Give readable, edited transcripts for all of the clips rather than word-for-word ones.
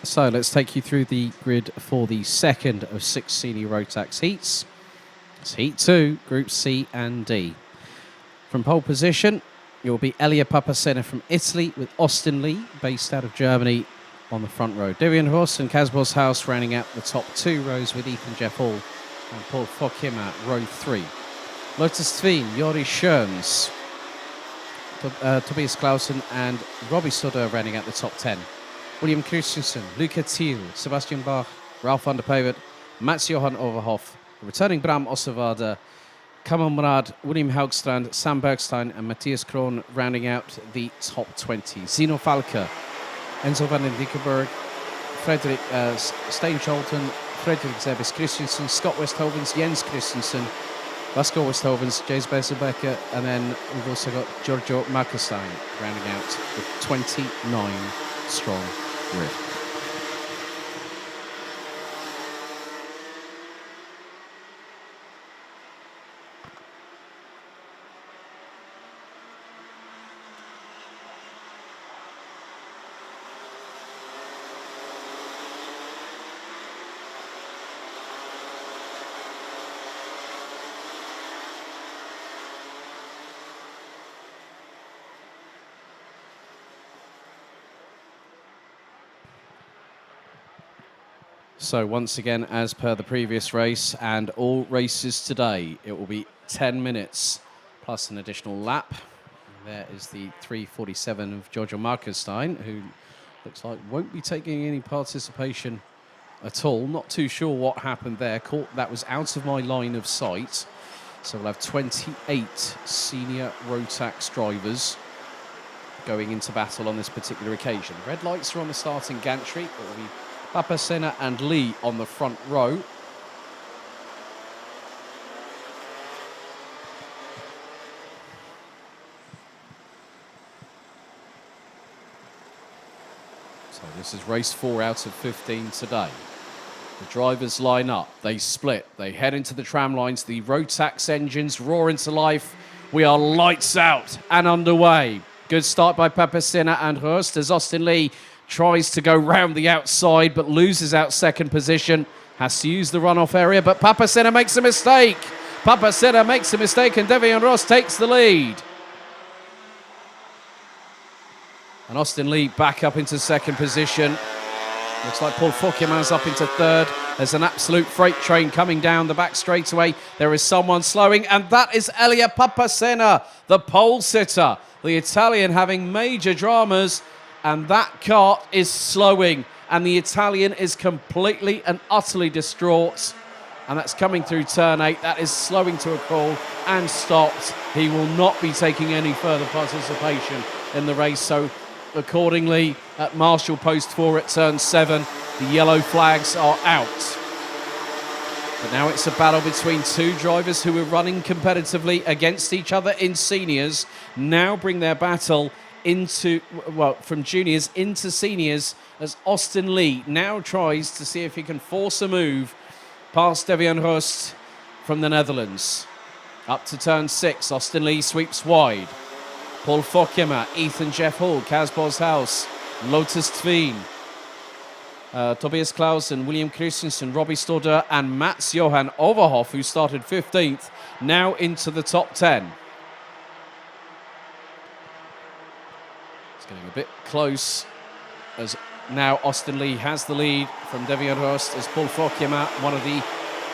So let's take you through the grid for the second of 6 senior Rotax heats. It's Heat 2, Group C and D. From pole position, it will be Elia Papacena from Italy with Austin Lee, based out of Germany, on the front row. Devian Horst and Kazbos House rounding out the top 2 rows with Ethan Jeff Hall and Paul Fokim at row 3. Lotus Tveen, Jori Schoens, Tobias Clausen and Robbie Sutter rounding out the top 10. William Christensen, Luca Thiel, Sebastian Bach, Ralf van der Pavert, Mats Johan Overhoff, returning Bram Ossewaarde, Kamal Murad, William Haugstrand, Sam Bergstein and Matthias Kroon rounding out the top 20. Zino Falke, Enzo van den Dickenberg, Frederik Steenscholten, Frederik Zebis Christensen, Scott Westhovens, Jens Christensen, Vasco Westhovens, James Besselbecker, and then we've also got Giorgio Markestein rounding out the 29 strong grid. So once again, as per the previous race and all races today, it will be 10 minutes plus an additional lap. There is the 3:47 of Giorgio Markestein, who looks like won't be taking any participation at all. Not too sure what happened there. That was out of my line of sight. So we'll have 28 senior Rotax drivers going into battle on this particular occasion. Red lights are on the starting gantry. It will be Papacena and Lee on the front row. So this is race 4 out of 15 today. The drivers line up, they split, they head into the tram lines, the Rotax engines roar into life. We are lights out and underway. Good start by Papacena and Hurst as Austin Lee tries to go round the outside but loses out second position. Has to use the runoff area, but Papacena makes a mistake. Papacena makes a mistake and Devian Ross takes the lead. And Austin Lee back up into second position. Looks like Paul Fokiman's up into third. There's an absolute freight train coming down the back straightaway. There is someone slowing, and that is Elia Papacena, the pole sitter. The Italian having major dramas, and that kart is slowing, and the Italian is completely and utterly distraught. And that's coming through turn 8. That is slowing to a crawl and stopped. He will not be taking any further participation in the race. So accordingly, at Marshall Post 4 at turn 7, the yellow flags are out. But now it's a battle between two drivers who are running competitively against each other in seniors. Now bring their battle into, well, from juniors into seniors, as Austin Lee now tries to see if he can force a move past Devian Hurst from the Netherlands. Up to turn 6, Austin Lee sweeps wide. Paul Fokkema, Ethan Jeff Hall, Kazbos House, Lotus Tveen, Tobias Clausen, William Christensen, Robbie Stoder and Mats Johan Overhoff, who started 15th, now into the top 10. Getting a bit close as now Austin Lee has the lead from Devian Hurst as Paul Fokkema, one of the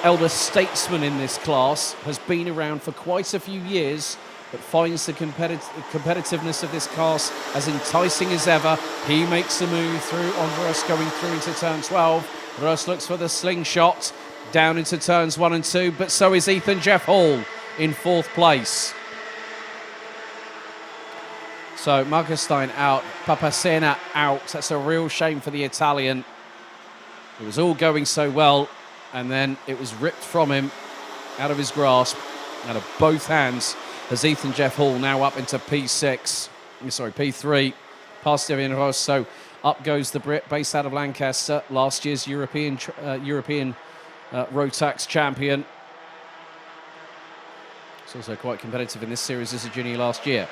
elder statesmen in this class, has been around for quite a few years but finds the competitiveness of this class as enticing as ever. He makes a move through on Hurst going through into turn 12. Hurst looks for the slingshot down into turns 1 and 2, but so is Ethan Jeff Hall in 4th place. So Markestein out, Papacena out. That's a real shame for the Italian. It was all going so well, and then it was ripped from him, out of his grasp, out of both hands, as Ethan Jeff Hall now up into P3, past Devian Ross. So up goes the Brit, based out of Lancaster, last year's European Rotax champion. It's also quite competitive in this series as a junior last year.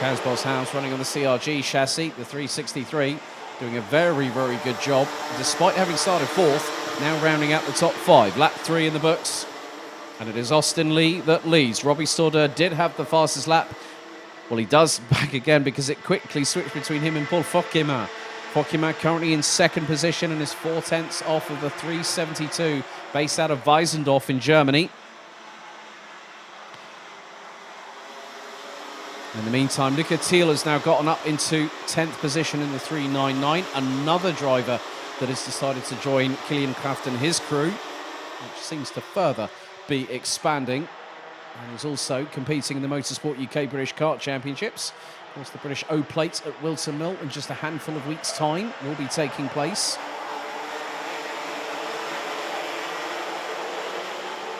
Casbos House running on the CRG chassis, the 363, doing a very, very good job, despite having started fourth, now rounding out the top five. Lap 3 in the books, and it is Austin Lee that leads. Robbie Stordeur did have the fastest lap. Well, he does back again because it quickly switched between him and Paul Fokema. Fokema currently in second position and is 4/10 off of the 372, based out of Weisendorf in Germany. In the meantime, Luca Thiel has now gotten up into 10th position in the 399. Another driver that has decided to join Kilian Kraft and his crew, which seems to further be expanding. And is also competing in the Motorsport UK British Kart Championships. Of course, the British O-Plate at Wilton Mill in just a handful of weeks' time will be taking place.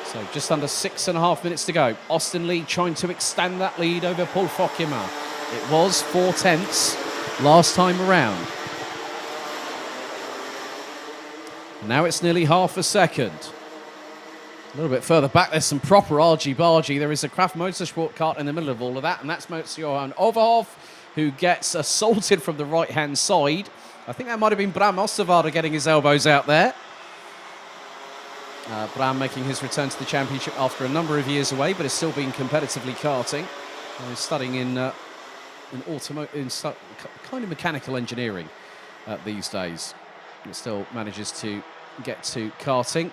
So just under 6.5 minutes to go. Austin Lee trying to extend that lead over Paul Fokema. It was 4/10 last time around. And now it's nearly half a second. A little bit further back, there's some proper argy-bargy. There is a Kraft Motorsport kart in the middle of all of that, and that's Johan Overhoff, who gets assaulted from the right-hand side. I think that might have been Bram Osterwalder getting his elbows out there. Bram making his return to the championship after a number of years away, but is still being competitively karting. He's studying in kind of mechanical engineering these days. But still manages to get to karting.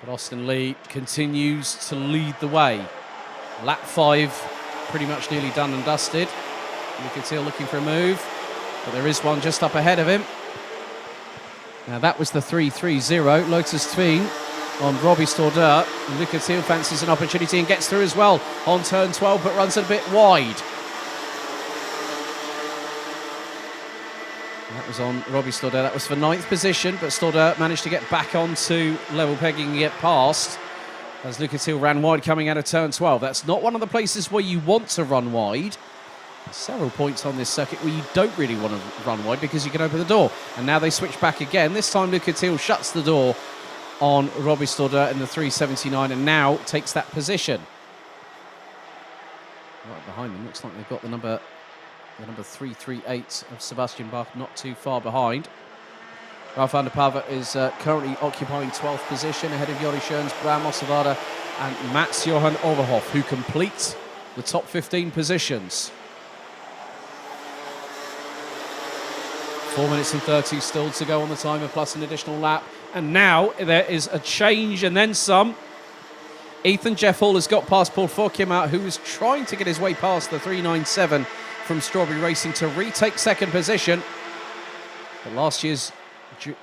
But Austin Lee continues to lead the way. Lap 5, pretty much nearly done and dusted. Luca Thiel looking for a move, but there is one just up ahead of him. Now that was the 330, Lotus Tveen on Robbie Stordeur. And Luca Thiel fancies an opportunity and gets through as well on turn 12, but runs it a bit wide. That was on Robbie Stordeur. That was for 9th position, but Stordeur managed to get back onto level pegging and get past as Luca Thiel ran wide coming out of turn 12. That's not one of the places where you want to run wide. There's several points on this circuit where you don't really want to run wide because you can open the door. And now they switch back again. This time Luca Thiel shuts the door on Robbie Stordeur in the 379 and now takes that position. Right behind them, looks like they've got the number 338 of Sebastian Bach not too far behind. Ralf van der Pava is currently occupying 12th position ahead of Jori Schoens, Bram Osterwalder and Mats-Johan Overhoff, who complete the top 15 positions. 4 minutes and 30 still to go on the timer, plus an additional lap. And now there is a change and then some. Ethan Jeff Hall has got past Paul Fokema, who was trying to get his way past the 397 from Strawberry Racing to retake second position. But last year's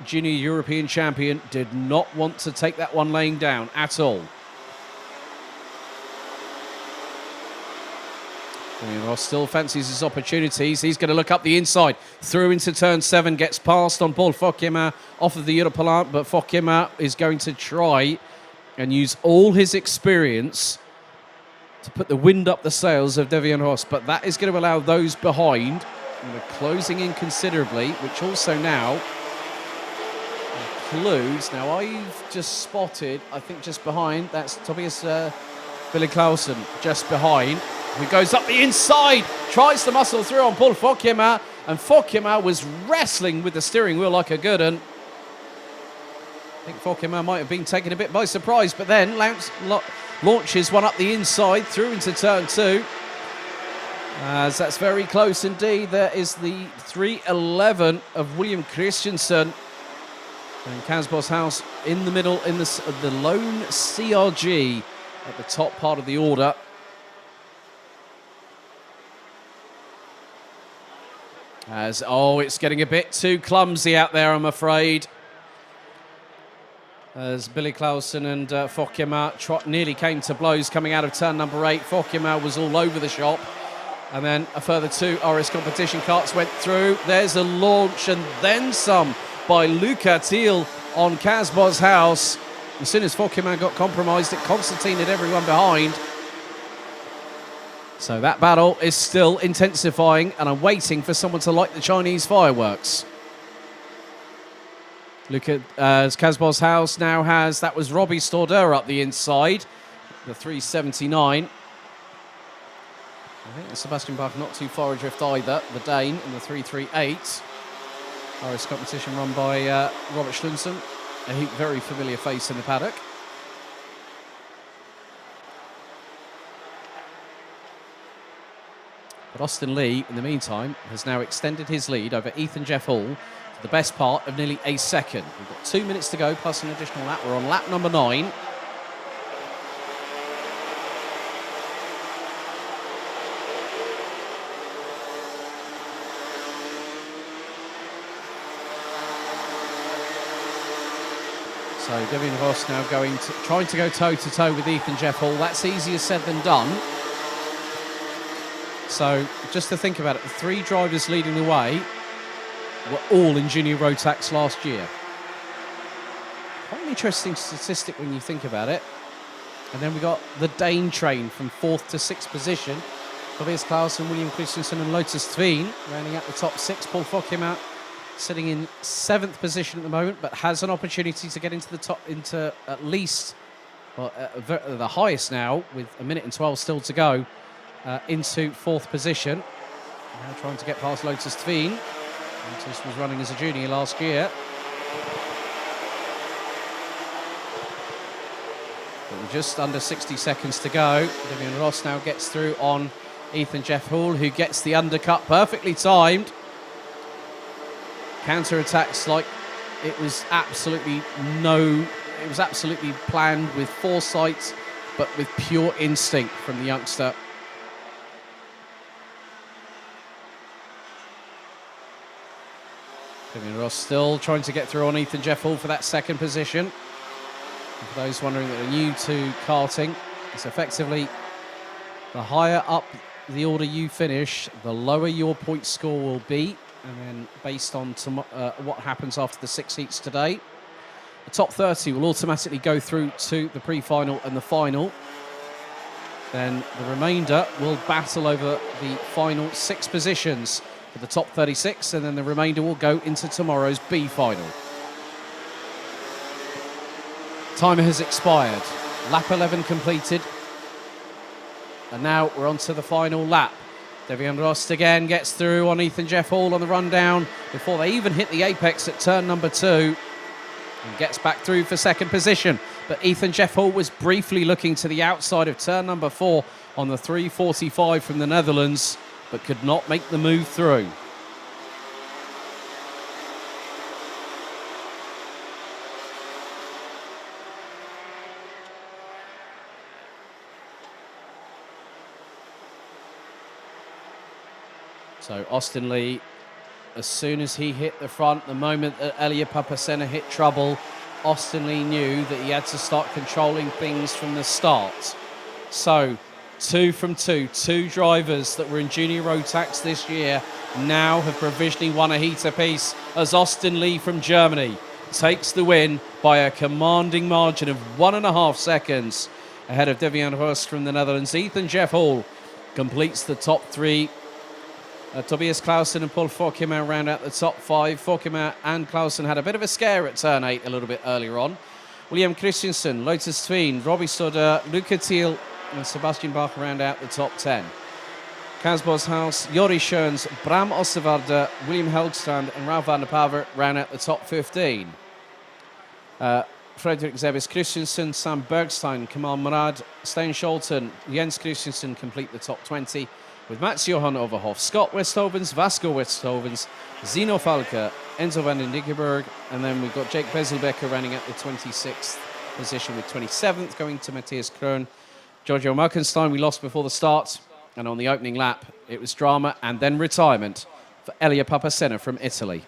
junior European champion did not want to take that one laying down at all. Ross still fancies his opportunities. He's going to look up the inside, through into turn 7, gets past on Paul Fokema off of the Europalant, but Fokema is going to try and use all his experience to put the wind up the sails of Devian Ross, but that is going to allow those behind, and we're closing in considerably, which also now includes, now I've just spotted, I think just behind, that's Tobias Billy Clausen, just behind, who goes up the inside, tries to muscle through on Paul Fokema, and Fokema was wrestling with the steering wheel like a good one. I think Fokema might have been taken a bit by surprise, but then launches one up the inside through into turn 2. As that's very close indeed. There is the 311 of William Christensen. And Casbos House in the middle in the lone CRG at the top part of the order. It's getting a bit too clumsy out there, I'm afraid. As Billy Clausen and Fokema nearly came to blows coming out of turn number 8. Fokema was all over the shop. And then a further 2 RS competition karts went through. There's a launch and then some by Luca Thiel on Casbos House. As soon as Fokema got compromised, it concertinaed everyone behind. So that battle is still intensifying, and I'm waiting for someone to light the Chinese fireworks. Look at Casbos House now has, that was Robbie Stordeur up the inside, the 379. I think Sebastian Bach not too far adrift either, the Dane in the 338. RS competition run by Robert Schlunsen, a very familiar face in the paddock. But Austin Lee, in the meantime, has now extended his lead over Ethan Jeff Hall to the best part of nearly a second. We've got 2 minutes to go, plus an additional lap. We're on lap number 9. So Devian Ross now trying to go toe-to-toe with Ethan Jeff Hall. That's easier said than done. So just to think about it, the 3 drivers leading the way were all in junior Rotax last year. Quite an interesting statistic when you think about it. And then we got the Dane train from 4th to 6th position. Tobias Clausen, William Christensen and Lotus Tveen rounding out the top 6. Paul Fokkeman sitting in 7th position at the moment, but has an opportunity to get into the top, into at least the highest now, with 1 minute and 12 still to go, into 4th position. Now trying to get past Lotus Tveen. Lotus was running as a junior last year. But with just under 60 seconds to go, Devian Ross now gets through on Ethan Jeff Hall, who gets the undercut perfectly timed. Counter-attacks like it was absolutely planned with foresight, but with pure instinct from the youngster. Devian Ross still trying to get through on Ethan Jeff Hall for that 2nd position. And for those wondering that are new to karting, it's effectively the higher up the order you finish, the lower your point score will be. And then based on what happens after the 6 heats today, the top 30 will automatically go through to the pre-final and the final. Then the remainder will battle over the final 6 positions for the top 36, and then the remainder will go into tomorrow's B final. Timer has expired. Lap 11 completed. And now we're on to the final lap. Devian Ross again gets through on Ethan Jeff Hall on the rundown before they even hit the apex at turn number 2, and gets back through for 2nd position. But Ethan Jeff Hall was briefly looking to the outside of turn number 4 on the 345 from the Netherlands, but could not make the move through. So Austin Lee, as soon as he hit the front, the moment that Elia Papacena hit trouble, Austin Lee knew that he had to start controlling things from the start. So 2 from 2 drivers that were in junior Rotax this year now have provisionally won a heat apiece, as Austin Lee from Germany takes the win by a commanding margin of 1.5 seconds ahead of Devian Ross from the Netherlands. Ethan Jeff Hall completes the top 3. Tobias Clausen and Paul Fokkeman round out the top 5. Fokkeman and Clausen had a bit of a scare at turn 8 a little bit earlier on. William Christensen, Lotus Tveen, Robbie Stoddard, Luca Thiel and Sebastian Bach round out the top 10. Kaz Boshaus, Jori Schoens, Bram Osterwalder, William Helgstrand and Ralf van der Paver round out the top 15. Frederik Zebis Christensen, Sam Bergstein, Kamal Murad, Stein Scholten, Jens Christensen complete the top 20, with Mats Johan Overhoff, Scott Westhovens, Vasco Westhovens, Zino Falke, Enzo van den Dickenberg, and then we've got Jake Bezelbecker running at the 26th position, with 27th going to Matthias Krohn. Giorgio Merkenstein we lost before the start, and on the opening lap it was drama and then retirement for Elia Papacena from Italy.